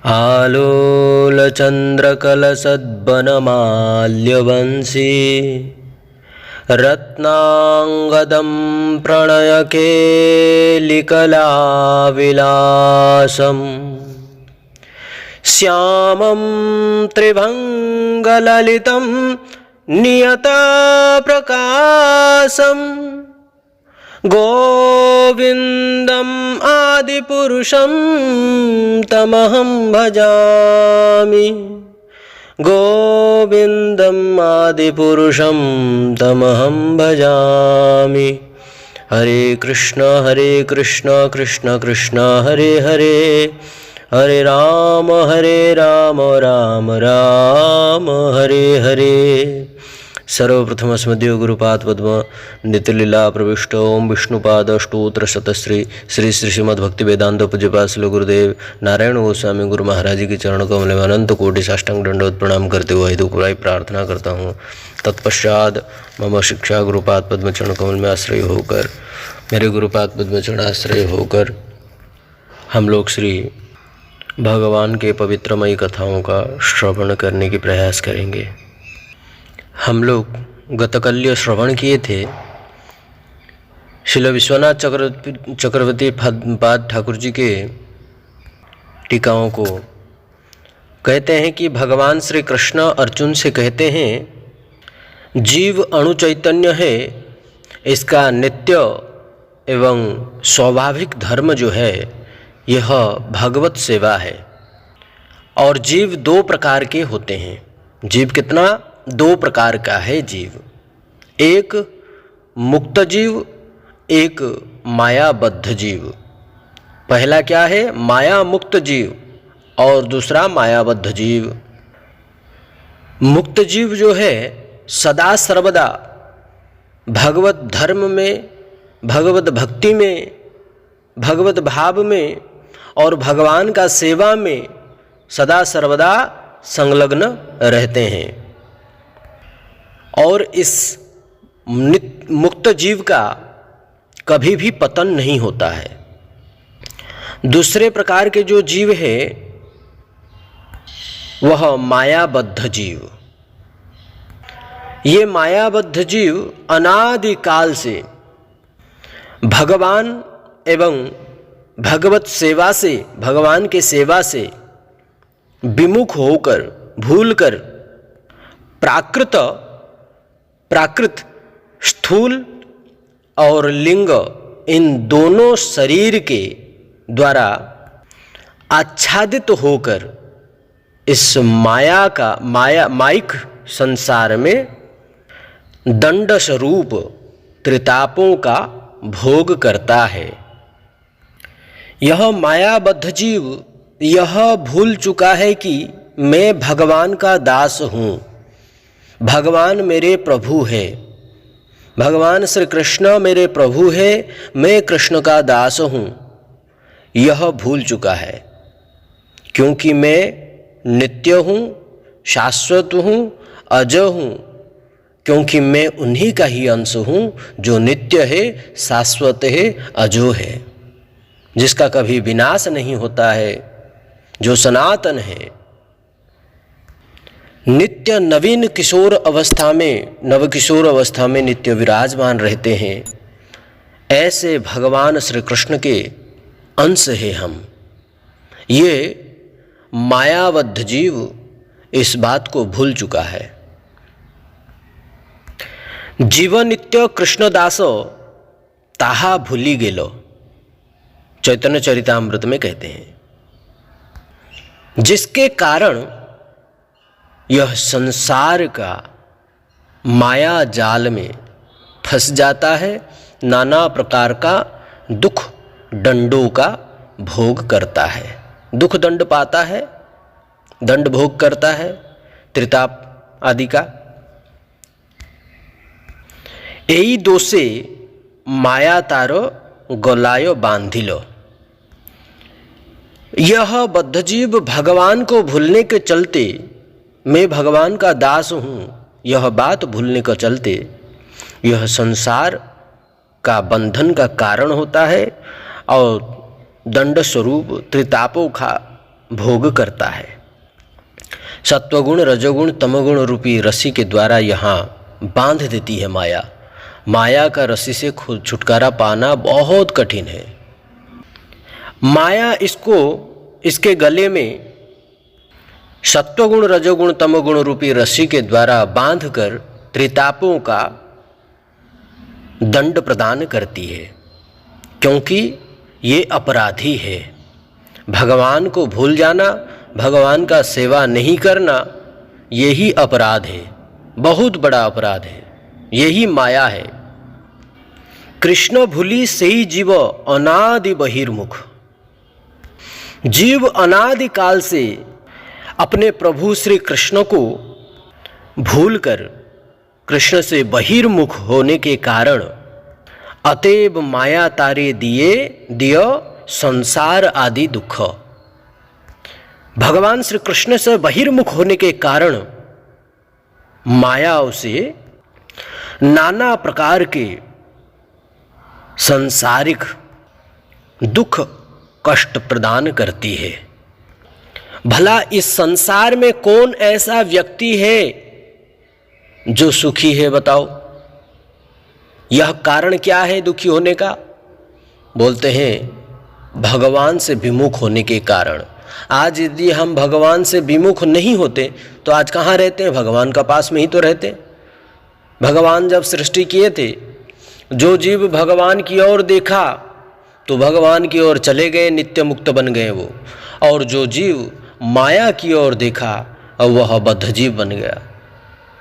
आलोलचन्द्रकलसद्वनमाल्यवंशी रत्नांगदं प्रणयकेलिकलाविलासम् श्यामं त्रिभंगललितं नियतप्रकाशम् गोविन्दम् आदिपुरुषं तमहं भजामि। गोविन्दम् आदिपुरुषं तमहं भजामि। हरे कृष्ण कृष्ण कृष्ण हरे हरे, हरे राम राम राम हरे हरे। सर्वप्रथम अस्मद्यो गुरुपाद पद्म नित्यलीला प्रविष्ट ओम विष्णुपाद अष्टोत्र शतश्री श्री श्री श्रीमद् भक्ति वेदांत पूज्यपाद श्री गुरुदेव नारायण गोस्वामी गुरु महाराज जी के चरण कमल में अनंत कोटि साष्टांग दंडवत प्रणाम करते हुए हेतुपुराई प्रार्थना करता हूँ। तत्पश्चात मम शिक्षा गुरुपाद पद्म चरण कमल में आश्रय होकर, मेरे गुरुपाद पद्म चरण आश्रय होकर हम लोग श्री भगवान के पवित्रमयी कथाओं का श्रवण करने की प्रयास करेंगे। हम लोग गतकल्य श्रवण किए थे श्रील विश्वनाथ चक्रवर्ती पाद ठाकुर जी के टीकाओं को। कहते हैं कि भगवान श्री कृष्ण अर्जुन से कहते हैं, जीव अणु चैतन्य है, इसका नित्य एवं स्वाभाविक धर्म जो है यह भगवत सेवा है। और जीव दो प्रकार के होते हैं। जीव कितना? दो प्रकार का है जीव, एक मुक्त जीव, एक मायाबद्ध जीव। पहला क्या है? माया मुक्त जीव, और दूसरा मायाबद्ध जीव। मुक्त जीव जो है सदा सर्वदा भगवत धर्म में, भगवत भक्ति में, भगवत भाव में और भगवान का सेवा में सदा सर्वदा संलग्न रहते हैं। और इस मुक्त जीव का कभी भी पतन नहीं होता है। दूसरे प्रकार के जो जीव है वह मायाबद्ध जीव। ये मायाबद्ध जीव अनादि काल से भगवान एवं भगवत सेवा से, भगवान के सेवा से विमुख होकर, भूलकर प्राकृत स्थूल और लिंग इन दोनों शरीर के द्वारा आच्छादित होकर इस माइक संसार में दंड स्वरूप त्रितापों का भोग करता है। यह मायाबद्ध जीव यह भूल चुका है कि मैं भगवान का दास हूँ, भगवान मेरे प्रभु है, भगवान श्री कृष्ण मेरे प्रभु है, मैं कृष्ण का दास हूँ। यह भूल चुका है, क्योंकि मैं नित्य हूँ, शाश्वत हूँ, अज हूँ। क्योंकि मैं उन्हीं का ही अंश हूँ जो नित्य है, शाश्वत है, अजो है, जिसका कभी विनाश नहीं होता है, जो सनातन है, नित्य नवीन किशोर अवस्था में, नवकिशोर अवस्था में नित्य विराजमान रहते हैं। ऐसे भगवान श्री कृष्ण के अंश है हम। ये मायाबद्ध जीव इस बात को भूल चुका है। जीव नित्य कृष्णदास ताहा भूली गेलो, चैतन्य चरितामृत में कहते हैं। जिसके कारण यह संसार का माया जाल में फंस जाता है, नाना प्रकार का दुख दंडों का भोग करता है, दुख दंड पाता है, दंड भोग करता है, त्रिताप आदि का। एई दोषे माया तारो गलायो बांधिलो। यह बद्धजीव भगवान को भूलने के चलते, मैं भगवान का दास हूँ, यह बात भूलने के चलते यह संसार का बंधन का कारण होता है और दंड स्वरूप त्रितापों का भोग करता है। सत्वगुण रजोगुण तमोगुण रूपी रस्सी के द्वारा यहाँ बांध देती है माया। माया का रस्सी से खुद छुटकारा पाना बहुत कठिन है। माया इसके गले में सत्वगुण रजोगुण तमोगुण रूपी रस्सी के द्वारा बांधकर त्रितापों का दंड प्रदान करती है, क्योंकि ये अपराधी है। भगवान को भूल जाना, भगवान का सेवा नहीं करना, यही अपराध है, बहुत बड़ा अपराध है, यही माया है। कृष्ण भूली सही जीव अनादि बहिर्मुख। जीव अनादि काल से अपने प्रभु श्री कृष्ण को भूलकर कृष्ण से बहिर्मुख होने के कारण अतएव माया तारे दियो संसार आदि दुख। भगवान श्री कृष्ण से बहिर्मुख होने के कारण माया उसे नाना प्रकार के सांसारिक दुख कष्ट प्रदान करती है। भला इस संसार में कौन ऐसा व्यक्ति है जो सुखी है, बताओ? यह कारण क्या है दुखी होने का? बोलते हैं भगवान से विमुख होने के कारण। आज यदि हम भगवान से विमुख नहीं होते तो आज कहाँ रहते हैं? भगवान का पास में ही तो रहते। भगवान जब सृष्टि किए थे, जो जीव भगवान की ओर देखा तो भगवान की ओर चले गए, नित्य मुक्त बन गए वो। और जो जीव माया की ओर देखा और वह बद्ध जीव बन गया,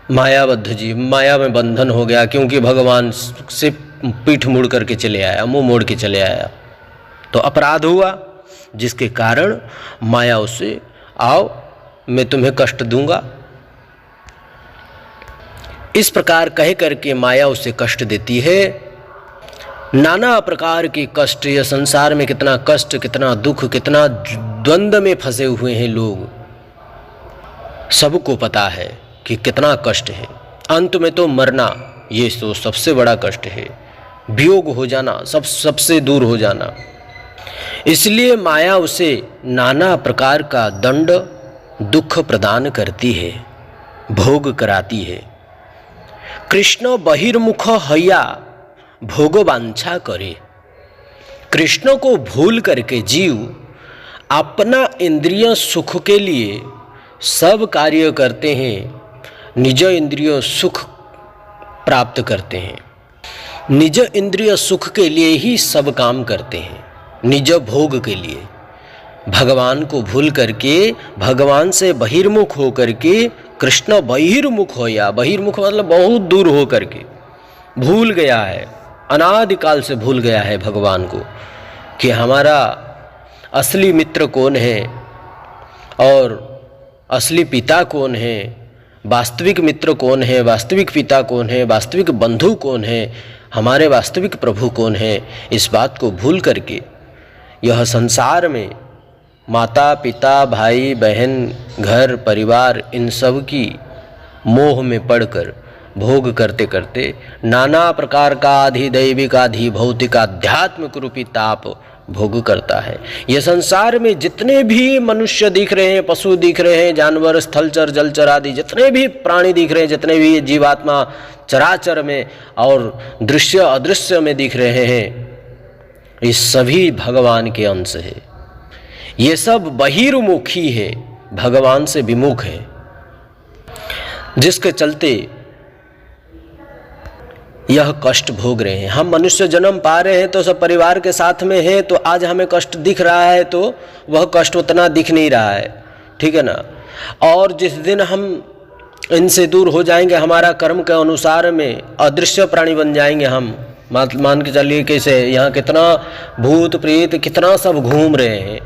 मायाबद्ध जीव, माया में बंधन हो गया, क्योंकि भगवान से पीठ मुड़ करके चले आया, मुंह मोड़ के चले आया। तो अपराध हुआ, जिसके कारण माया उसे आओ मैं तुम्हें कष्ट दूंगा, इस प्रकार कह करके माया उसे कष्ट देती है। नाना प्रकार के कष्ट, यह संसार में कितना कष्ट, कितना दुख, कितना द्वंद्व में फंसे हुए हैं लोग, सबको पता है कि कितना कष्ट है। अंत में तो मरना, ये तो सबसे बड़ा कष्ट है। वियोग हो जाना, सबसे दूर हो जाना। इसलिए माया उसे नाना प्रकार का दंड दुख प्रदान करती है, भोग कराती है। कृष्ण बहिर्मुख हया भोग वांछा करे। कृष्ण को भूल करके जीव अपना इंद्रिय सुख के लिए सब कार्य करते हैं, निज इंद्रिय सुख प्राप्त करते हैं, निज इंद्रिय सुख के लिए ही सब काम करते हैं, निज भोग के लिए। भगवान को भूल करके, भगवान से बहिर्मुख हो करके कृष्ण बहिर्मुख होया। बहिर्मुख मतलब बहुत दूर हो करके, भूल गया है, अनादिकाल से भूल गया है भगवान को कि हमारा असली मित्र कौन है और असली पिता कौन है, वास्तविक मित्र कौन है, वास्तविक पिता कौन है, वास्तविक बंधु कौन है, हमारे वास्तविक प्रभु कौन है। इस बात को भूल करके यह संसार में माता पिता भाई बहन घर परिवार इन सब की मोह में पड़कर भोग करते करते नाना प्रकार का अधिदैविक आधि भौतिक आध्यात्मिक रूपी ताप भोग करता है। यह संसार में जितने भी मनुष्य दिख रहे हैं, पशु दिख रहे हैं, जानवर स्थलचर जलचर आदि जितने भी प्राणी दिख रहे हैं, जितने भी जीवात्मा चराचर में और दृश्य अदृश्य में दिख रहे हैं, ये सभी भगवान के अंश है। ये सब बहिर्मुखी है, भगवान से विमुख है, जिसके चलते यह कष्ट भोग रहे हैं। हम मनुष्य जन्म पा रहे हैं तो सब परिवार के साथ में है, तो आज हमें कष्ट दिख रहा है तो वह कष्ट उतना दिख नहीं रहा है, ठीक है ना। और जिस दिन हम इनसे दूर हो जाएंगे, हमारा कर्म के अनुसार में अदृश्य प्राणी बन जाएंगे हम। मान के चलिए कैसे यहाँ कितना भूत प्रेत कितना सब घूम रहे हैं,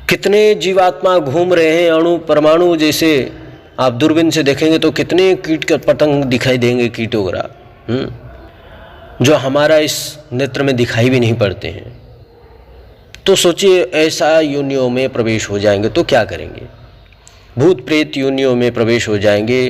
कितने जीवात्मा घूम रहे हैं, अणु परमाणु जैसे आप दूरबीन से देखेंगे तो कितने कीट के पतंग दिखाई देंगे, कीट वगैरह, जो हमारा इस नेत्र में दिखाई भी नहीं पड़ते हैं। तो सोचिए ऐसा योनियों में प्रवेश हो जाएंगे तो क्या करेंगे। भूत प्रेत योनियों में प्रवेश हो जाएंगे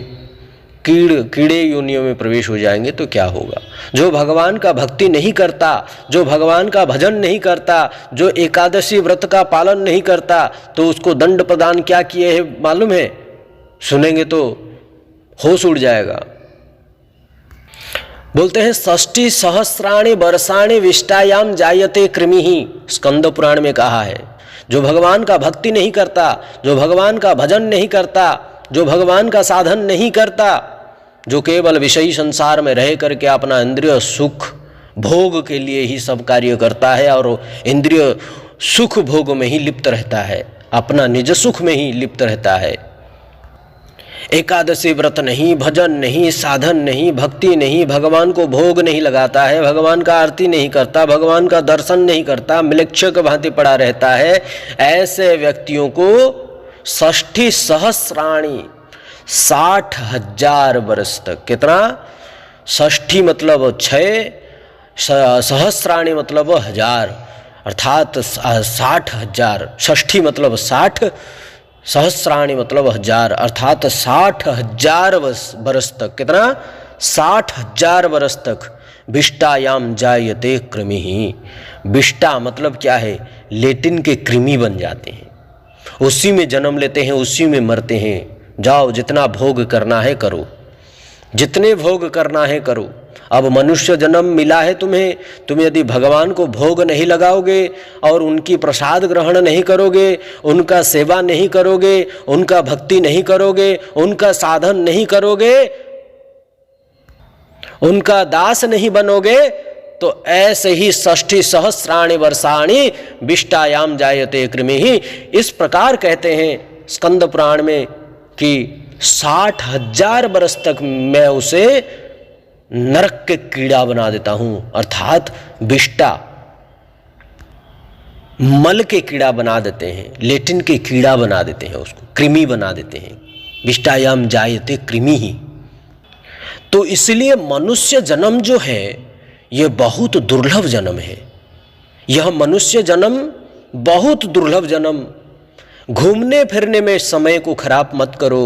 कीड़े योनियों में प्रवेश हो जाएंगे तो क्या होगा। जो भगवान का भक्ति नहीं करता, जो भगवान का भजन नहीं करता, जो एकादशी व्रत का पालन नहीं करता, तो उसको दंड प्रदान क्या किए हैं मालूम है? सुनेंगे तो होश उड़ जाएगा। बोलते हैं षष्ठी सहस्राणि वर्षाणि विष्टायाम जायते कृमिहि, स्कंद पुराण में कहा है। जो भगवान का भक्ति नहीं करता, जो भगवान का भजन नहीं करता, जो भगवान का साधन नहीं करता, जो केवल विषयी संसार में रह करके अपना इंद्रिय सुख भोग के लिए ही सब कार्य करता है और इंद्रिय सुख भोग में ही लिप्त रहता है, अपना निज सुख में ही लिप्त रहता है, एकादशी व्रत नहीं, भजन नहीं, साधन नहीं, भक्ति नहीं, भगवान को भोग नहीं लगाता है, भगवान का आरती नहीं करता, भगवान का दर्शन नहीं करता, मिलेच्छ के भांति पड़ा रहता है, ऐसे व्यक्तियों को षष्ठी सहस्राणि 60,000 वर्ष तक, कितना? षष्ठी मतलब 6, सहस्राणि मतलब 1000, अर्थात 60,000। षष्ठी मतलब 60, सहस्राणि मतलब 1000, अर्थात 60,000 वर्ष तक, कितना? 60,000 वर्ष तक विष्टायाम जायते कृमिहि। विष्टा मतलब क्या है? लेटिन के कृमि बन जाते हैं, उसी में जन्म लेते हैं, उसी में मरते हैं। जाओ जितना भोग करना है करो, जितने भोग करना है करो। अब मनुष्य जन्म मिला है तुम्हें, तुम यदि भगवान को भोग नहीं लगाओगे और उनकी प्रसाद ग्रहण नहीं करोगे, उनका सेवा नहीं करोगे, उनका भक्ति नहीं करोगे, उनका साधन नहीं करोगे, उनका दास नहीं बनोगे, तो ऐसे ही षष्ठी सहस्राणि वर्षाणि विष्टायाम जायते कृमिहि। इस प्रकार कहते हैं स्कंद पुराण में कि 60,000 वर्ष तक मैं उसे नरक के कीड़ा बना देता हूं, अर्थात विष्टा मल के कीड़ा बना देते हैं, लेटिन के कीड़ा बना देते हैं, उसको कृमि बना देते हैं। विष्टायाम जायते कृमि ही। तो इसलिए मनुष्य जन्म जो है यह बहुत दुर्लभ जन्म है। यह मनुष्य जन्म बहुत दुर्लभ जन्म। घूमने फिरने में समय को खराब मत करो,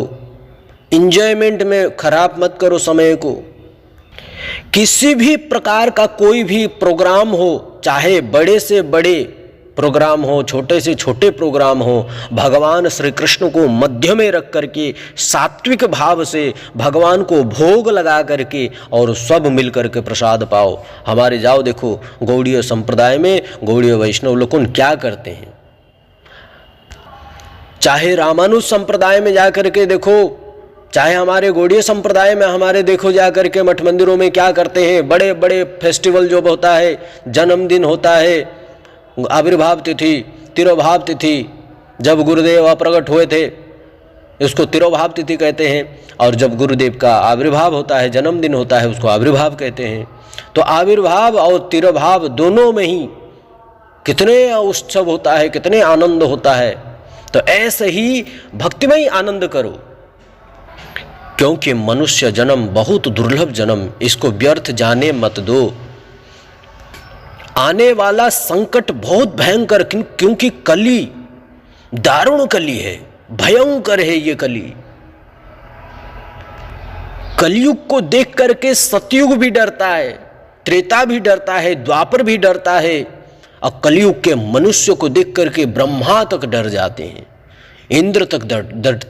इंजॉयमेंट में खराब मत करो समय को। किसी भी प्रकार का कोई भी प्रोग्राम हो, चाहे बड़े से बड़े प्रोग्राम हो, छोटे से छोटे प्रोग्राम हो, भगवान श्री कृष्ण को मध्य में रख करके सात्विक भाव से भगवान को भोग लगा करके और सब मिल करके प्रसाद पाओ। हमारे जाओ देखो गौड़ीय संप्रदाय में गौड़ीय वैष्णव लोग क्या करते हैं, चाहे रामानुज संप्रदाय में जा करके देखो, चाहे हमारे गौड़ीय संप्रदाय में हमारे देखो जा करके मठ मंदिरों में क्या करते हैं। बड़े बड़े फेस्टिवल जो होता है, जन्मदिन होता है, आविर्भाव तिथि, तिरोभाव तिथि, जब गुरुदेव प्रकट हुए थे उसको तिरोभाव तिथि कहते हैं, और जब गुरुदेव का आविर्भाव होता है, जन्मदिन होता है, उसको आविर्भाव कहते हैं। तो आविर्भाव और तिरोभाव दोनों में ही कितने उत्सव होता है, कितने आनंद होता है। तो ऐसे ही भक्तिमय आनंद करो, क्योंकि मनुष्य जन्म बहुत दुर्लभ जन्म, इसको व्यर्थ जाने मत दो। आने वाला संकट बहुत भयंकर, क्योंकि कली दारुण कली है, भयंकर है ये कली। कलयुग को देख करके सतयुग भी डरता है, त्रेता भी डरता है, द्वापर भी डरता है, और कलयुग के मनुष्य को देख करके ब्रह्मा तक डर जाते हैं, इंद्र तक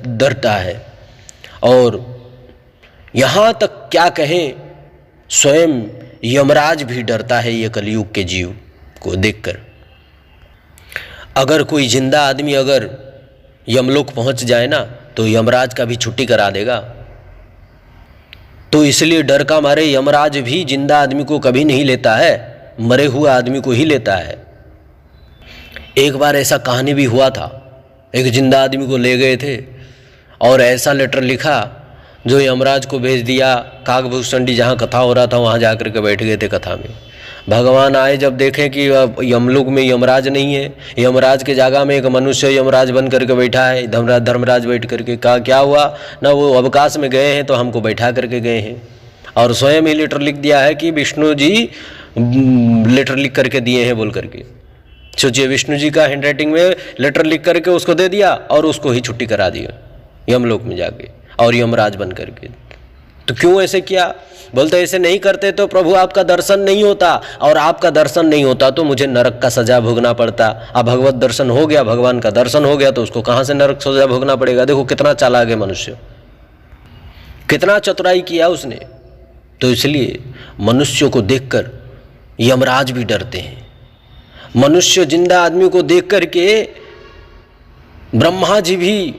डरता है। और यहाँ तक क्या कहें, स्वयं यमराज भी डरता है ये कलयुग के जीव को देखकर। अगर कोई जिंदा आदमी अगर यमलोक पहुँच जाए ना, तो यमराज का भी छुट्टी करा देगा। तो इसलिए डर का मारे यमराज भी जिंदा आदमी को कभी नहीं लेता है, मरे हुए आदमी को ही लेता है। एक बार ऐसा कहानी भी हुआ था, एक जिंदा आदमी को ले गए थे और ऐसा लेटर लिखा जो यमराज को भेज दिया। काकभूषणी जहाँ कथा हो रहा था वहाँ जा कर के बैठ गए थे कथा में। भगवान आए जब देखें कि यमलोक में यमराज नहीं है, यमराज के जगह में एक मनुष्य यमराज बन करके बैठा है, धर्मराज बैठ करके। कहा क्या हुआ ना, वो अवकाश में गए हैं तो हमको बैठा करके गए हैं, और स्वयं ही लेटर लिख दिया है कि विष्णु जी लेटर लिख करके दिए हैं बोल करके। सोचिए, विष्णु जी का हैंडराइटिंग में लेटर लिख करके उसको दे दिया और उसको ही छुट्टी करा दिया यमलोक में जाके, और यमराज बन करके। तो क्यों ऐसे किया? बोलते ऐसे नहीं करते तो प्रभु आपका दर्शन नहीं होता, और आपका दर्शन नहीं होता तो मुझे नरक का सजा भोगना पड़ता। अब भगवत दर्शन हो गया, भगवान का दर्शन हो गया, तो उसको कहाँ से नरक सजा भोगना पड़ेगा? देखो कितना चालाक है मनुष्य, कितना चतुराई किया उसने। तो इसलिए मनुष्यों को देखकर यमराज भी डरते हैं। मनुष्य जिंदा आदमी को देख करके ब्रह्मा जी भी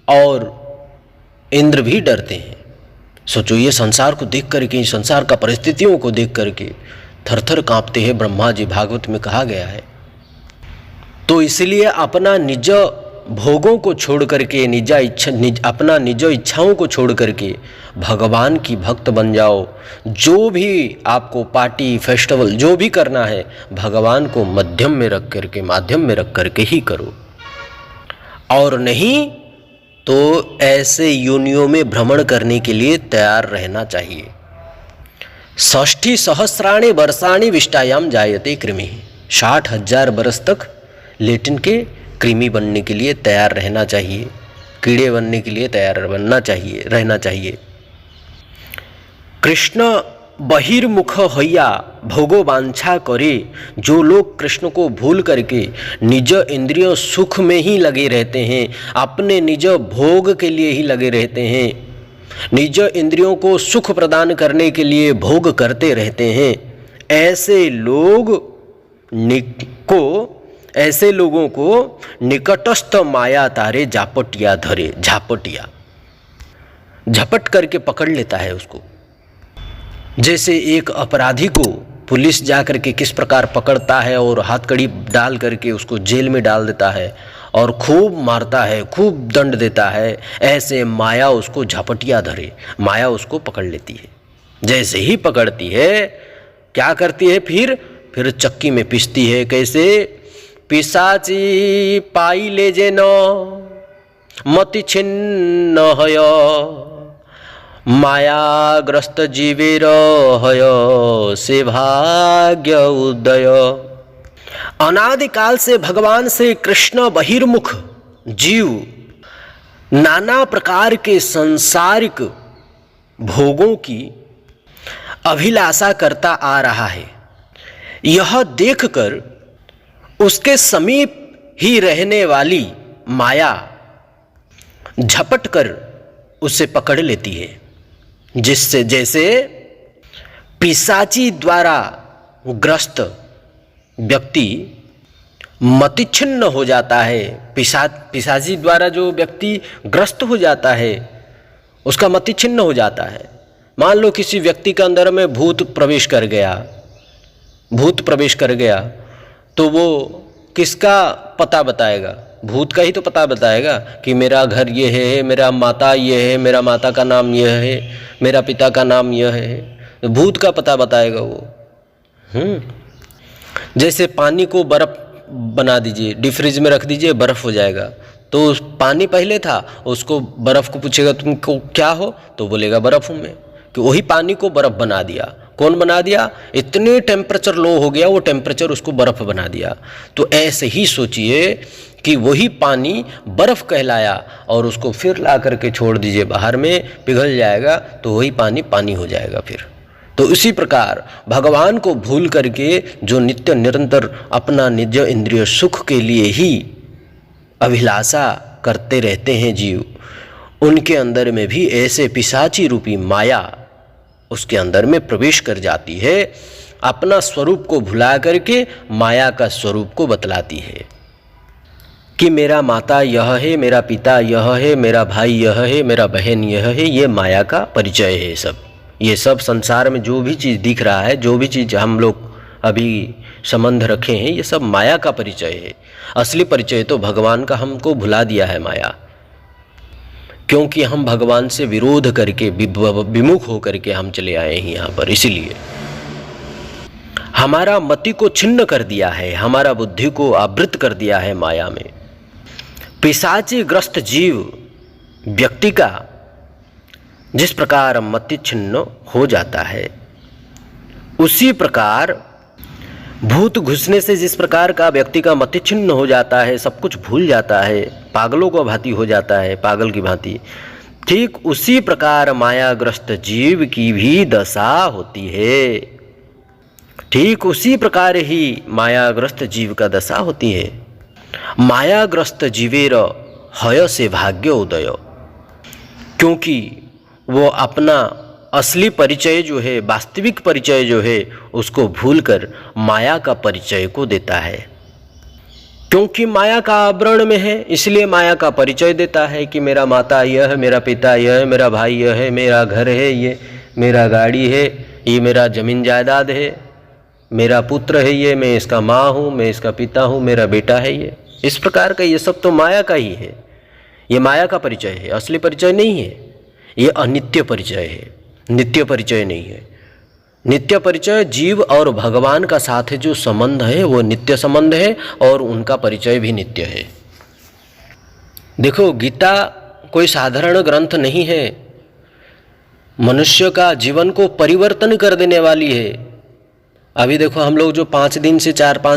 और इंद्र भी डरते हैं। सोचो, ये संसार को देख करके, संसार का परिस्थितियों को देख करके थरथर कांपते हैं ब्रह्मा जी, भागवत में कहा गया है। तो इसलिए अपना निज भोगों को छोड़ करके, अपना निज इच्छाओं को छोड़ करके भगवान की भक्त बन जाओ। जो भी आपको पार्टी फेस्टिवल जो भी करना है, भगवान को माध्यम में रख करके ही करो, और नहीं तो ऐसे योनियों में भ्रमण करने के लिए तैयार रहना चाहिए। 60 सहस्राणि वर्षाणि विष्टायाम जायते कृमि। 60,000 बरस तक लेटिन के कृमि बनने के लिए तैयार रहना चाहिए, कीड़े बनने के लिए तैयार रहना चाहिए। कृष्ण बहिर्मुख हैया भोगो वांछा करे। जो लोग कृष्ण को भूल करके निज इंद्रिय सुख में ही लगे रहते हैं, अपने निज भोग के लिए ही लगे रहते हैं, निज इंद्रियों को सुख प्रदान करने के लिए भोग करते रहते हैं, ऐसे लोगों को निकटस्थ माया तारे झापटिया धरे। झापटिया झपट करके पकड़ लेता है उसको। जैसे एक अपराधी को पुलिस जाकर के किस प्रकार पकड़ता है और हाथकड़ी डाल करके उसको जेल में डाल देता है और खूब मारता है, खूब दंड देता है, ऐसे माया उसको झपटिया धरे, माया उसको पकड़ लेती है। जैसे ही पकड़ती है, क्या करती है? फिर चक्की में पीसती है। कैसे? पिशाची पाई ले जे न मति छिन्न हय, मायाग्रस्त जीवेर हय से भाग्य उदय। अनादिकाल से भगवान से कृष्ण बहिर्मुख जीव नाना प्रकार के सांसारिक भोगों की अभिलाषा करता आ रहा है। यह देखकर उसके समीप ही रहने वाली माया झपट कर उसे पकड़ लेती है, जिससे जैसे पिशाची द्वारा ग्रस्त व्यक्ति मतिछिन्न हो जाता है। पिशाची द्वारा जो व्यक्ति ग्रस्त हो जाता है उसका मतिछिन्न हो जाता है। मान लो किसी व्यक्ति के अंदर में भूत प्रवेश कर गया तो वो किसका पता बताएगा? भूत का ही तो पता बताएगा कि मेरा घर ये है, मेरा माता ये है, मेरा माता का नाम यह है, मेरा पिता का नाम यह है। तो भूत का पता बताएगा वो। जैसे पानी को बर्फ़ बना दीजिए, डीप फ्रिज में रख दीजिए, बर्फ़ हो जाएगा। तो पानी पहले था, उसको बर्फ़ को पूछेगा तुमको क्या हो, तो बोलेगा बर्फ़ हूँ मैं। कि वही पानी को बर्फ़ बना दिया। कौन बना दिया? इतने टेम्परेचर लो हो गया, वो टेम्परेचर उसको बर्फ़ बना दिया। तो ऐसे ही सोचिए कि वही पानी बर्फ़ कहलाया और उसको फिर ला करके छोड़ दीजिए बाहर में, पिघल जाएगा तो वही पानी हो जाएगा फिर। तो इसी प्रकार भगवान को भूल करके जो नित्य निरंतर अपना निज इंद्रिय सुख के लिए ही अभिलाषा करते रहते हैं जीव, उनके अंदर में भी ऐसे पिशाची रूपी माया उसके अंदर में प्रवेश कर जाती है। अपना स्वरूप को भुला करके माया का स्वरूप को बतलाती है कि मेरा माता यह है, मेरा पिता यह है, मेरा भाई यह है, मेरा बहन यह है। ये माया का परिचय है। ये सब संसार में जो भी चीज़ दिख रहा है, जो भी चीज़ हम लोग अभी संबंध रखे हैं, ये सब माया का परिचय है। असली परिचय तो भगवान का हमको भुला दिया है माया, क्योंकि हम भगवान से विरोध करके, विमुख होकर के हम चले आए हैं यहाँ पर। इसीलिए हमारा मति को छिन्न कर दिया है, हमारा बुद्धि को आवृत कर दिया है माया में। पिशाची ग्रस्त जीव व्यक्ति का जिस प्रकार मति छिन्न हो जाता है, उसी प्रकार भूत घुसने से जिस प्रकार का व्यक्ति का मति छिन्न हो जाता है, सब कुछ भूल जाता है, पागलों को भांति हो जाता है, पागल की भांति, ठीक उसी प्रकार मायाग्रस्त जीव की भी दशा होती है। ठीक उसी प्रकार ही मायाग्रस्त जीव का दशा होती है। मायाग्रस्त जीवेर हय से भाग्य उदय, क्योंकि वो अपना असली परिचय जो है, वास्तविक परिचय जो है, उसको भूलकर माया का परिचय को देता है। क्योंकि माया का आवरण में है, इसलिए माया का परिचय देता है कि मेरा माता यह है, मेरा पिता यह है, मेरा भाई यह है, मेरा घर है, ये मेरा गाड़ी है, ये मेरा जमीन जायदाद है, मेरा पुत्र है, ये मैं इसका माँ हूँ, मैं इसका पिता हूँ, मेरा बेटा है। ये इस प्रकार का ये सब तो माया का ही है। ये माया का परिचय है, असली परिचय नहीं है। ये अनित्य परिचय है, नित्य परिचय नहीं है। नित्य परिचय जीव और भगवान का साथ जो संबंध है वो नित्य संबंध है और उनका परिचय भी नित्य है। देखो, गीता कोई साधारण ग्रंथ नहीं है, मनुष्य का जीवन को परिवर्तन कर देने वाली है। अभी देखो, हम लोग जो 4-5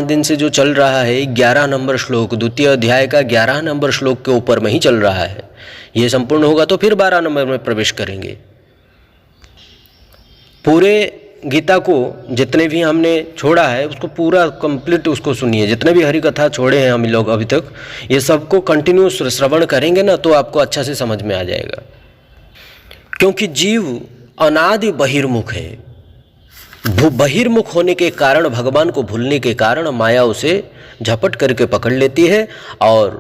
दिन से जो चल रहा है, 11 नंबर श्लोक, द्वितीय अध्याय का 11 नंबर श्लोक के ऊपर में ही चल रहा है। ये संपूर्ण होगा तो फिर 12 नंबर में प्रवेश करेंगे। पूरे गीता को जितने भी हमने छोड़ा है उसको पूरा कंप्लीट उसको सुनिए। जितने भी हरि कथा छोड़े हैं हम लोग अभी तक, ये सबको कंटिन्यू श्रवण करेंगे ना तो आपको अच्छा से समझ में आ जाएगा। क्योंकि जीव अनादि बहिर्मुख है। बहिर्मुख होने के कारण, भगवान को भूलने के कारण माया उसे झपट करके पकड़ लेती है और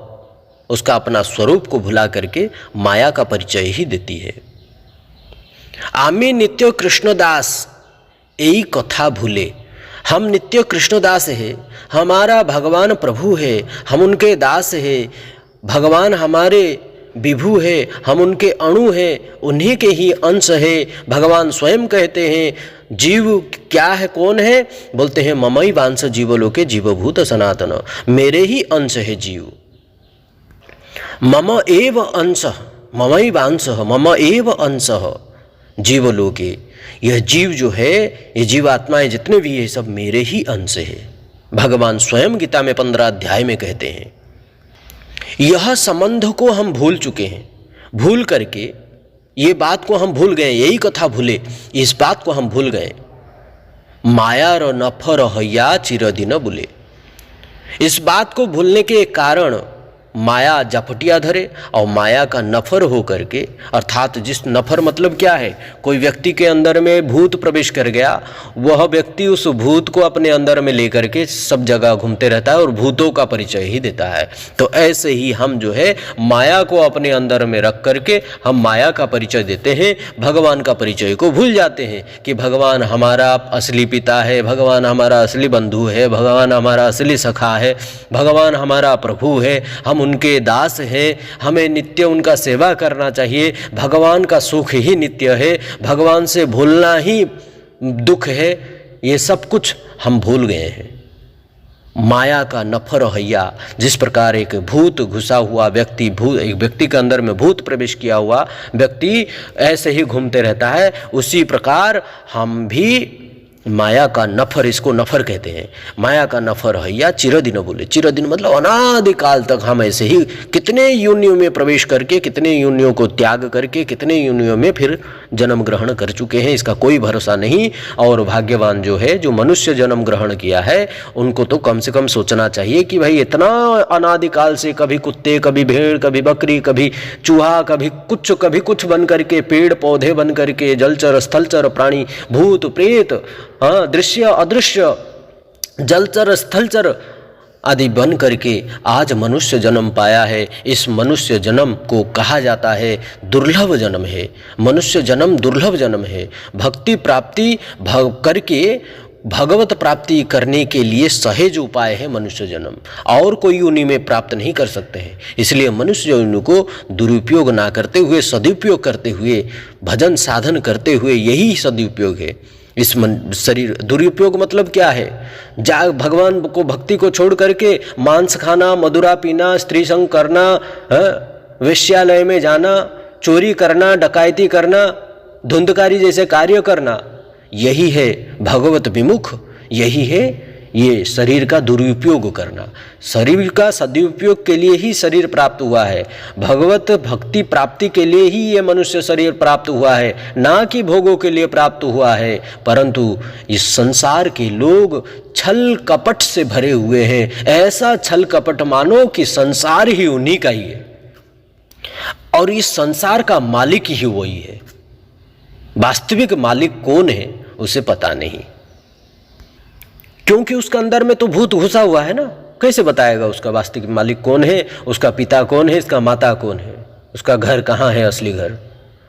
उसका अपना स्वरूप को भुला करके माया का परिचय ही देती है। आमे नित्य कृष्णदास यही कथा भूले। हम नित्य कृष्णदास है, हमारा भगवान प्रभु है, हम उनके दास है। भगवान हमारे विभु है, हम उनके अणु हैं, उन्हीं के ही अंश है। भगवान स्वयं कहते हैं जीव क्या है, कौन है? बोलते हैं ममई वांश जीवलोके जीवभूत सनातन, मेरे ही अंश है जीव। मम एव अंश, ममई वांश, मम एव अंश जीवलोके। यह जीव जो है, ये जीवात्माएं जितने भी ये सब मेरे ही अंश है। भगवान स्वयं गीता में 15 अध्याय में कहते हैं। यह संबंध को हम भूल चुके हैं। भूल करके ये बात को हम भूल गए, यही कथा भूले, इस बात को हम भूल गए। माया र नफर हैया चिरदिन बुले। इस बात को भूलने के कारण माया जपटिया धरे और माया का नफर हो करके, अर्थात जिस नफर मतलब क्या है, कोई व्यक्ति के अंदर में भूत प्रवेश कर गया, वह व्यक्ति उस भूत को अपने अंदर में लेकर के सब जगह घूमते रहता है और भूतों का परिचय ही देता है। तो ऐसे ही हम जो है माया को अपने अंदर में रख करके हम माया का परिचय देते हैं, भगवान का परिचय को भूल जाते हैं कि भगवान हमारा असली पिता है, भगवान हमारा असली बंधु है, भगवान हमारा असली सखा है, भगवान हमारा प्रभु है, हम उनके दास हैं, हमें नित्य उनका सेवा करना चाहिए। भगवान का सुख ही नित्य है, भगवान से भूलना ही दुख है। ये सब कुछ हम भूल गए हैं। माया का नफर हैया, जिस प्रकार एक भूत घुसा हुआ व्यक्ति, एक व्यक्ति के अंदर में भूत प्रवेश किया हुआ व्यक्ति ऐसे ही घूमते रहता है, उसी प्रकार हम भी माया का नफर, इसको नफर कहते हैं। माया का नफर हैया चिरदिन बोले। चिरदिन मतलब अनादिकाल तक हम ऐसे ही कितने योनियों में प्रवेश करके, कितने योनियों को त्याग करके, कितने योनियों में फिर जन्म ग्रहण कर चुके हैं, इसका कोई भरोसा नहीं। और भाग्यवान जो है, जो मनुष्य जन्म ग्रहण किया है, उनको तो कम से कम सोचना चाहिए कि भाई इतना अनादिकाल से कभी कुत्ते, कभी भेड़, कभी बकरी, कभी चूहा, कभी कुछ बन करके, पेड़ पौधे बन करके, जलचर स्थलचर प्राणी, भूत प्रेत, हाँ, दृश्य अदृश्य, जलचर स्थलचर आदि बन करके आज मनुष्य जन्म पाया है। इस मनुष्य जन्म को कहा जाता है दुर्लभ जन्म है। मनुष्य जन्म दुर्लभ जन्म है। भक्ति प्राप्ति करके भगवत प्राप्ति करने के लिए सहज उपाय है मनुष्य जन्म, और कोई योनि में प्राप्त नहीं कर सकते हैं। इसलिए मनुष्य योनि को दुरुपयोग ना करते हुए, सदुपयोग करते हुए, भजन साधन करते हुए, यही सदुपयोग है। इस शरीर, दुरुपयोग मतलब क्या है? भगवान को, भक्ति को छोड़ करके मांस खाना, मदिरा पीना, स्त्री संग करना, वेश्यालय में जाना, चोरी करना, डकैती करना, धुंधकारी जैसे कार्य करना, यही है भगवत विमुख, यही है ये शरीर का दुरुपयोग करना। शरीर का सदुपयोग के लिए ही शरीर प्राप्त हुआ है, भगवत भक्ति प्राप्ति के लिए ही ये मनुष्य शरीर प्राप्त हुआ है, ना कि भोगों के लिए प्राप्त हुआ है। परंतु इस संसार के लोग छल कपट से भरे हुए हैं, ऐसा छल कपट मानो कि संसार ही उन्हीं का ही है और इस संसार का मालिक ही वही है। वास्तविक मालिक कौन है उसे पता नहीं, क्योंकि उसके अंदर में तो भूत घुसा हुआ है ना। कैसे बताएगा उसका वास्तविक मालिक कौन है, उसका पिता कौन है, इसका माता कौन है, उसका घर कहाँ है, असली घर?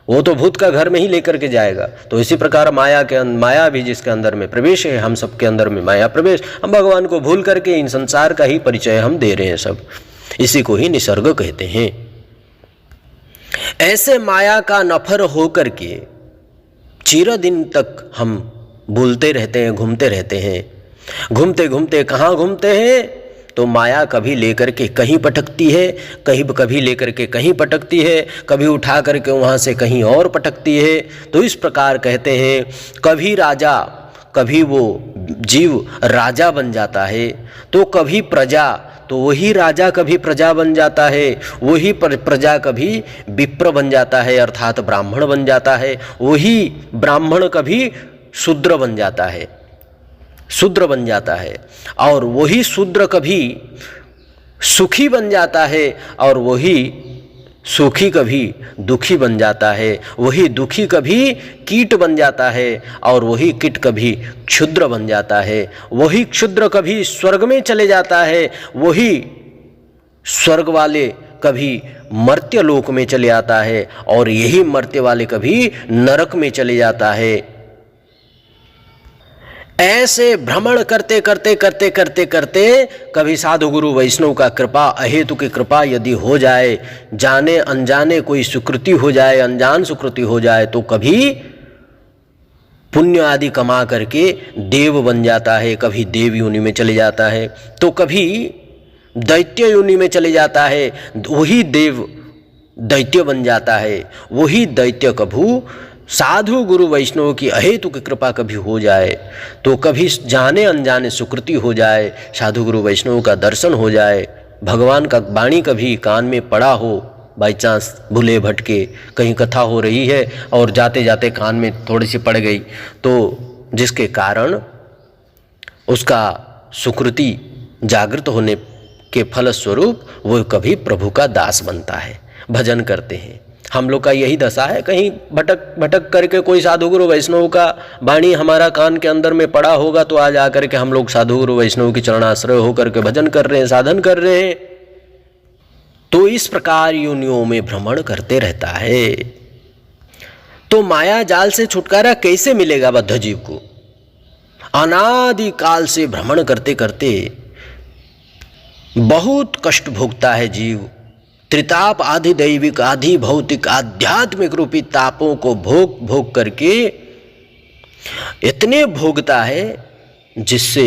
वो तो भूत का घर में ही लेकर के जाएगा। तो इसी प्रकार माया भी जिसके अंदर में प्रवेश है, हम सबके अंदर में माया प्रवेश, हम भगवान को भूल करके इन संसार का ही परिचय हम दे रहे हैं सब। इसी को ही निसर्ग कहते हैं। ऐसे माया का नफर होकर के चिरदिन तक हम बोलते रहते हैं, घूमते रहते हैं। घूमते घूमते कहाँ घूमते हैं? तो माया कभी लेकर के कहीं पटकती है, कभी लेकर के कहीं पटकती है, कभी उठा करके वहाँ से कहीं और पटकती है। तो इस प्रकार कहते हैं, कभी राजा, कभी वो जीव राजा बन जाता है, तो कभी प्रजा, तो वही राजा कभी प्रजा बन जाता है, वही प्रजा कभी विप्र बन जाता है अर्थात ब्राह्मण बन जाता है, वही ब्राह्मण कभी शूद्र बन जाता है, शूद्र बन जाता है, और वही शूद्र कभी सुखी बन जाता है, और वही सुखी कभी दुखी बन जाता है, वही दुखी कभी कीट बन जाता है, और वही कीट कभी क्षुद्र बन जाता है, वही क्षुद्र कभी स्वर्ग में चले जाता है, वही स्वर्ग वाले कभी मर्त्य लोक में चले आता है, और यही मर्त्य वाले कभी नरक में चले जाता है। ऐसे भ्रमण करते करते करते करते करते कभी साधु गुरु वैष्णव का कृपा, अहेतु की कृपा यदि हो जाए, जाने अनजाने कोई सुकृति हो जाए, अनजान सुकृति हो जाए, तो कभी पुण्य आदि कमा करके देव बन जाता है, कभी देव योनि में चले जाता है, तो कभी दैत्य योनि में चले जाता है, वही देव दैत्य बन जाता है, वही दैत्य कभू साधु गुरु वैष्णव की अहेतु की कृपा कभी हो जाए, तो कभी जाने अनजाने सुकृति हो जाए, साधु गुरु वैष्णव का दर्शन हो जाए, भगवान का वाणी कभी कान में पड़ा हो, बाई चांस भूले भटके कहीं कथा हो रही है और जाते जाते कान में थोड़ी सी पड़ गई, तो जिसके कारण उसका सुकृति जागृत होने के फलस्वरूप वो कभी प्रभु का दास बनता है, भजन करते हैं। हम लोग का यही दशा है, कहीं भटक भटक करके कोई साधु गुरु वैष्णव का वाणी हमारा कान के अंदर में पड़ा होगा, तो आज आकर के हम लोग साधु गुरु वैष्णव की चरणाश्रय होकर के भजन कर रहे हैं, साधन कर रहे हैं। तो इस प्रकार योनियों में भ्रमण करते रहता है। तो माया जाल से छुटकारा कैसे मिलेगा बद्ध जीव को? अनादि काल से भ्रमण करते करते बहुत कष्ट भोगता है जीव। त्रिताप आदि दैविक आदि भौतिक आध्यात्मिक रूपी तापों को भोग भोग करके इतने भोगता है जिससे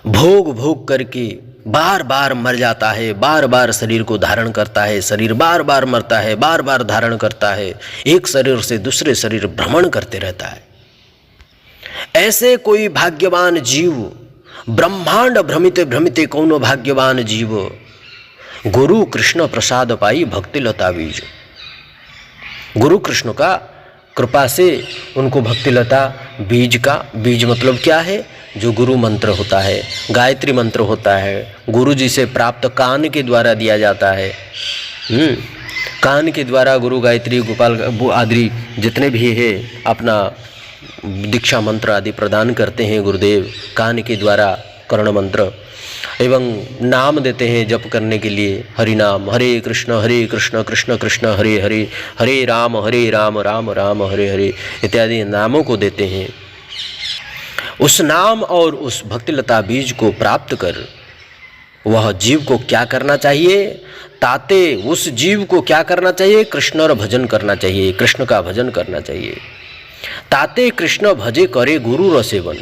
भोग भोग करके बार बार मर जाता है, बार बार शरीर को धारण करता है, शरीर बार बार मरता है, बार बार धारण करता है, एक शरीर से दूसरे शरीर भ्रमण करते रहता है। ऐसे कोई भाग्यवान जीव, ब्रह्मांड भ्रमिते भ्रमिते कौनो भाग्यवान जीव, गुरु कृष्ण प्रसाद पाई भक्ति लता बीज। गुरु कृष्ण का कृपा से उनको भक्ति लता बीज का, बीज मतलब क्या है? जो गुरु मंत्र होता है, गायत्री मंत्र होता है, गुरु जी से प्राप्त कान के द्वारा दिया जाता है। कान के द्वारा गुरु गायत्री गोपाल आदि जितने भी है अपना दीक्षा मंत्र आदि प्रदान करते हैं गुरुदेव, कान के द्वारा कर्ण मंत्र एवं नाम देते हैं जप करने के लिए, हरि नाम, हरे कृष्ण कृष्ण कृष्ण हरे हरे, हरे राम राम राम हरे हरे इत्यादि नामों को देते हैं। उस नाम और उस भक्तिलता बीज को प्राप्त कर वह जीव को क्या करना चाहिए? ताते उस जीव को क्या करना चाहिए? कृष्ण और भजन करना चाहिए, कृष्ण का भजन करना चाहिए। ताते कृष्ण भजे करे गुरु र सेवन,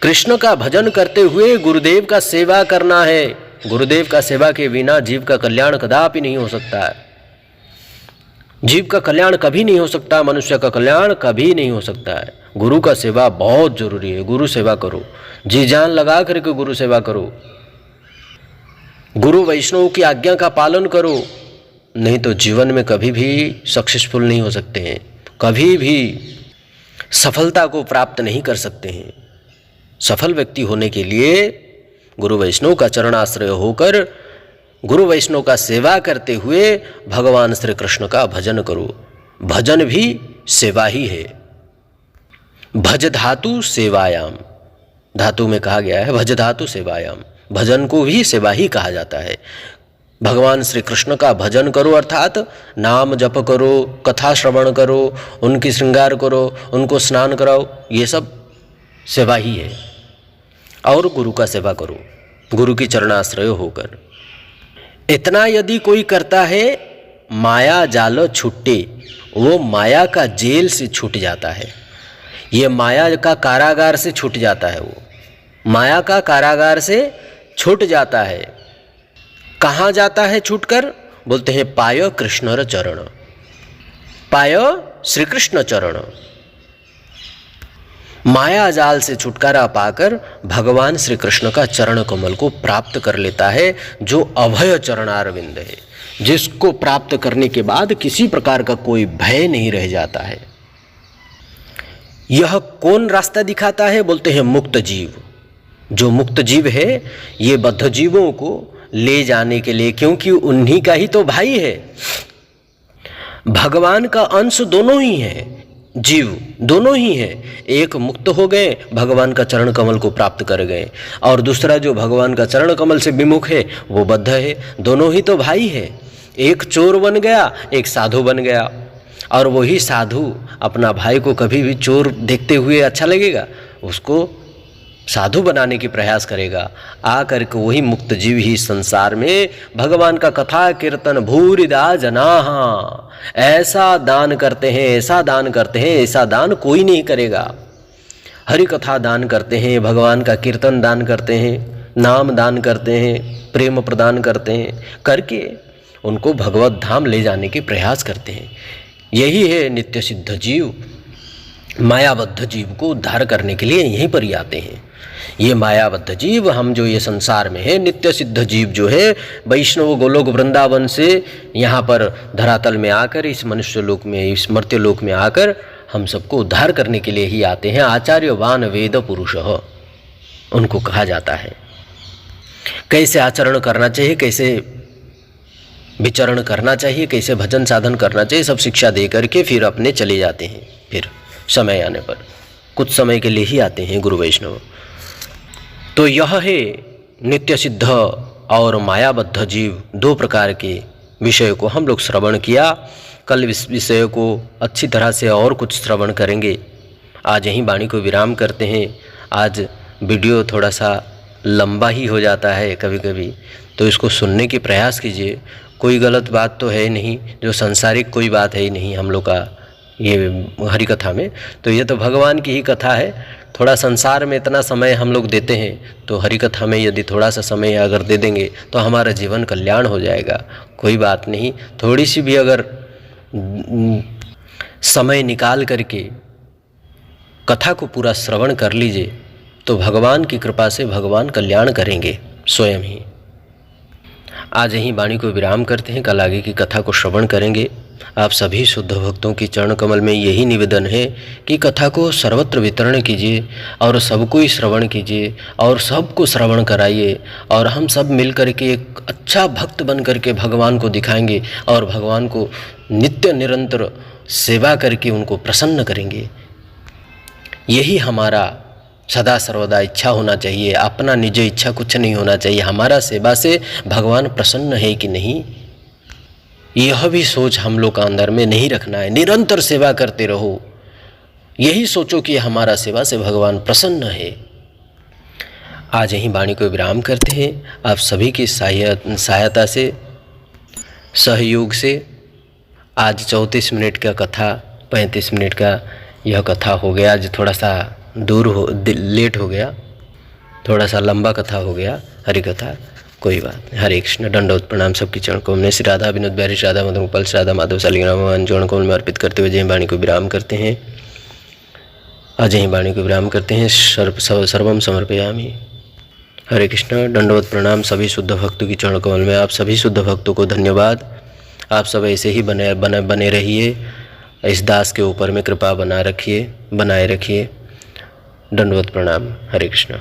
कृष्ण का भजन करते हुए गुरुदेव का सेवा करना है। गुरुदेव का सेवा के बिना जीव का कल्याण कदापि नहीं हो सकता है। जीव का कल्याण कभी नहीं हो सकता, मनुष्य का कल्याण कभी नहीं हो सकता है। गुरु का सेवा बहुत जरूरी है। गुरु सेवा करो, जी जान लगा करके गुरु सेवा करो, गुरु वैष्णव की आज्ञा का पालन करो, नहीं तो जीवन में कभी भी सक्सेसफुल नहीं हो सकते हैं, कभी भी सफलता को प्राप्त नहीं कर सकते हैं। सफल व्यक्ति होने के लिए गुरु वैष्णव का चरणाश्रय होकर, गुरु वैष्णव का सेवा करते हुए भगवान श्री कृष्ण का भजन करो। भजन भी सेवा ही है। भज धातु सेवायाम, धातु में कहा गया है भज धातु सेवायाम। भजन को भी सेवा ही कहा जाता है। भगवान श्री कृष्ण का भजन करो अर्थात नाम जप करो, कथा श्रवण करो, उनकी श्रृंगार करो, उनको स्नान कराओ, ये सब सेवा ही है। और गुरु का सेवा करो, गुरु की चरणाश्रय होकर। इतना यदि कोई करता है, माया जाल छुट्टे, वो माया का जेल से छूट जाता है। ये माया का कारागार से छूट जाता है, वो माया का कारागार से छूट जाता है। कहाँ जाता है छूटकर? बोलते हैं पाय कृष्ण चरण, पाय श्री कृष्ण चरण। माया जाल से छुटकारा पाकर भगवान श्री कृष्ण का चरण कमल को प्राप्त कर लेता है, जो अभय चरणारविंद है, जिसको प्राप्त करने के बाद किसी प्रकार का कोई भय नहीं रह जाता है। यह कौन रास्ता दिखाता है? बोलते हैं मुक्त जीव। जो मुक्त जीव है, ये बद्ध जीवों को ले जाने के लिए, क्योंकि उन्हीं का ही तो भाई है। भगवान का अंश दोनों ही है, जीव दोनों ही है। एक मुक्त हो गए, भगवान का चरण कमल को प्राप्त कर गए, और दूसरा जो भगवान का चरण कमल से विमुख है वो बद्ध है। दोनों ही तो भाई है। एक चोर बन गया, एक साधु बन गया, और वही साधु अपना भाई को कभी भी चोर देखते हुए अच्छा लगेगा? उसको साधु बनाने की प्रयास करेगा। आकर के वही मुक्त जीव ही संसार में भगवान का कथा कीर्तन भूरिदा जनाहा, ऐसा दान करते हैं, ऐसा दान करते हैं, ऐसा दान कोई नहीं करेगा। हरि कथा दान करते हैं, भगवान का कीर्तन दान करते हैं, नाम दान करते हैं, प्रेम प्रदान करते हैं, करके उनको भगवत धाम ले जाने के प्रयास करते हैं। यही है नित्य सिद्ध जीव। मायाबद्ध जीव को उद्धार करने के लिए यहीं पर ही आते हैं। ये मायाबद्ध जीव, हम जो ये संसार में है, नित्य सिद्ध जीव जो है, वैष्णव गोलोक वृंदावन से यहाँ पर धरातल में आकर, इस मनुष्य लोक में, इस मर्त्य लोक में आकर हम सबको उद्धार करने के लिए ही आते हैं। आचार्यवान वेद पुरुष उनको कहा जाता है। कैसे आचरण करना चाहिए, कैसे विचरण करना चाहिए, कैसे भजन साधन करना चाहिए, सब शिक्षा दे करके फिर अपने चले जाते हैं। फिर समय आने पर कुछ समय के लिए ही आते हैं गुरु वैष्णव। तो यह है नित्य सिद्ध और मायाबद्ध जीव, दो प्रकार के विषय को हम लोग श्रवण किया। कल इस विषय को अच्छी तरह से और कुछ श्रवण करेंगे। आज यहीं वाणी को विराम करते हैं। आज वीडियो थोड़ा सा लंबा ही हो जाता है कभी कभी, तो इसको सुनने की प्रयास कीजिए। कोई गलत बात तो है नहीं, जो संसारिक कोई बात है ही नहीं हम लोग का ये हरि कथा में। तो ये तो भगवान की ही कथा है। थोड़ा संसार में इतना समय हम लोग देते हैं, तो हरि कथा में यदि थोड़ा सा समय अगर दे देंगे तो हमारा जीवन कल्याण हो जाएगा। कोई बात नहीं, थोड़ी सी भी अगर समय निकाल करके कथा को पूरा श्रवण कर लीजिए तो भगवान की कृपा से भगवान कल्याण करेंगे स्वयं ही। आज यहीं वाणी को विराम करते हैं। कल आगे की कथा को श्रवण करेंगे। आप सभी शुद्ध भक्तों की चरण कमल में यही निवेदन है कि कथा को सर्वत्र वितरण कीजिए और सबको ही श्रवण कीजिए और सबको श्रवण कराइए, और हम सब मिल कर के एक अच्छा भक्त बन करके भगवान को दिखाएंगे और भगवान को नित्य निरंतर सेवा करके उनको प्रसन्न करेंगे। यही हमारा सदा सर्वदा इच्छा होना चाहिए। अपना निज इच्छा कुछ नहीं होना चाहिए। हमारा सेवा से भगवान प्रसन्न है कि नहीं, यह भी सोच हम लोग का अंदर में नहीं रखना है। निरंतर सेवा करते रहो, यही सोचो कि हमारा सेवा से भगवान प्रसन्न है। आज यहीं वाणी को विराम करते हैं। आप सभी की सहायता से, सहयोग से आज 34 मिनट का कथा, 35 मिनट का यह कथा हो गया। आज थोड़ा सा लेट हो गया, थोड़ा सा लंबा कथा हो गया हरि कथा। कोई बात नहीं। हरे कृष्ण। दंडवत प्रणाम सबकी चरण कमल में। श्री राधा विनोद बिहारी, श्री राधा मदन गोपाल, श्री राधा माधव शालिग्राम भगवान चरण कमल में अर्पित करते हुए जय वाणी को विराम करते हैं। अजय वाणी को विराम करते हैं। सर्वम समर्पयामि। हरे कृष्ण। दंडवत प्रणाम सभी शुद्ध भक्तों की चरण कमल में। आप सभी शुद्ध भक्तों को धन्यवाद। आप सब ऐसे ही बने रहिए। इस दास के ऊपर में कृपा बनाए रखिए। दंडवत प्रणाम। हरे कृष्ण।